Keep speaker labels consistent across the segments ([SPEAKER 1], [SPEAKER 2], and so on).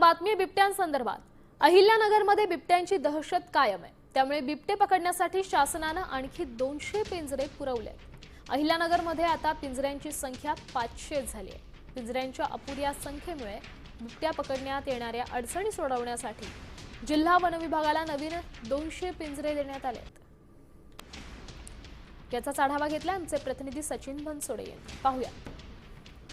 [SPEAKER 1] बातमी बिबट्यांसंदर्भात। अहिल्यानगरमध्ये बिबट्यांची दहशत कायम आहे, त्यामुळे बिबटे पकडण्यासाठी शासनाने आणखी 200 पिंजरे पुरवले। अहिल्यानगरमध्ये आता पिंजऱ्यांची संख्या 500 झाली आहे। पिंजऱ्यांच्या अपुऱ्या संख्येमुळे बिबट्या पकडण्यात येणाऱ्या अडचणी सोडवण्यासाठी जिल्हा वन विभागाला नवीन 200 पिंजरे देण्यात आले आहेत। याचा आढावा घेतला आमचे प्रतिनिधी सचिन बनसोडे यांनी। पाहूया।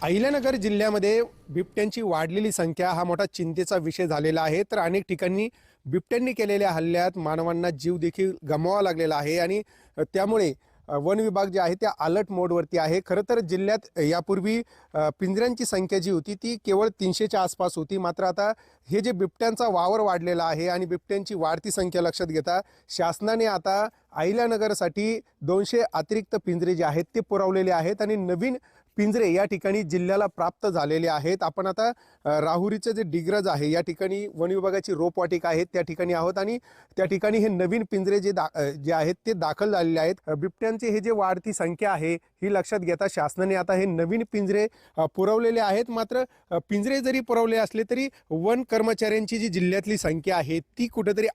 [SPEAKER 2] अहिल्यानगर जिल्ह्यामध्ये बिबट्यांची वाढलेली संख्या हा मोठा चिंतेचा विषय झालेला आहे। तर अनेक ठिकाणी बिबट्यांनी केलेल्या हल्ल्यात मानवांना जीव देखील गमवावा लागलेला आहे आणि त्यामुळे वन विभाग जे आहे त्या अलर्ट मोडवरती आहे। खरं तर जिल्ह्यात यापूर्वी पिंजऱ्यांची संख्या जी होती ती केवळ 300च्या आसपास होती, मात्र आता हे जे बिबट्यांचा वावर वाढलेला आहे आणि बिबट्यांची वाढती संख्या लक्षात घेता शासनाने आता अहिल्यानगरसाठी 200 अतिरिक्त पिंजरे जे आहेत ते पुरवलेले आहेत आणि नवीन पिंजरे या ठिकाणी जिल्ह्याला प्राप्त झालेले आहेत। आपण आता राहुरीचे जे डिग्रज आहे या ठिकाणी वन विभागाची रोपवाटिका आहे त्या ठिकाणी आहोत आणि त्या ठिकाणी हे नवीन पिंजरे जे आहेत ते दाखल झालेले आहेत। बिबट्यांची हे जे वाढती संख्या आहे ही लक्षात घेता शासनाने आता हे नवीन पिंजरे पुरवलेले आहेत। मात्र पिंजरे जरी पुरवले असले तरी वन कर्मचाऱ्यांची जी जिल्ह्यातली संख्या आहे ती कुठेतरी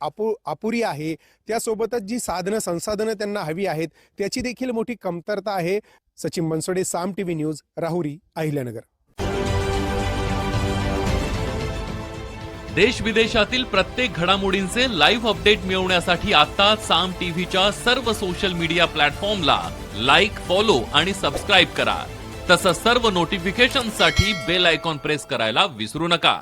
[SPEAKER 2] अपुरी आहे। त्यासोबतच जी साधनं संसाधनं त्यांना हवी आहेत त्याची देखील मोठी कमतरता आहे। सचिन बनसोडे, साम टीव्ही न्यूज, राहुरी, अहिल्यानगर।
[SPEAKER 3] देश विदेशातील प्रत्येक घडामोडींचे लाईव्ह अपडेट मिळवण्यासाठी आता साम टीव्हीच्या सर्व सोशल मीडिया प्लॅटफॉर्मला लाईक, फॉलो आणि सबस्क्राईब करा। तसंच सर्व नोटिफिकेशनसाठी बेल आयकॉन प्रेस करायला विसरू नका।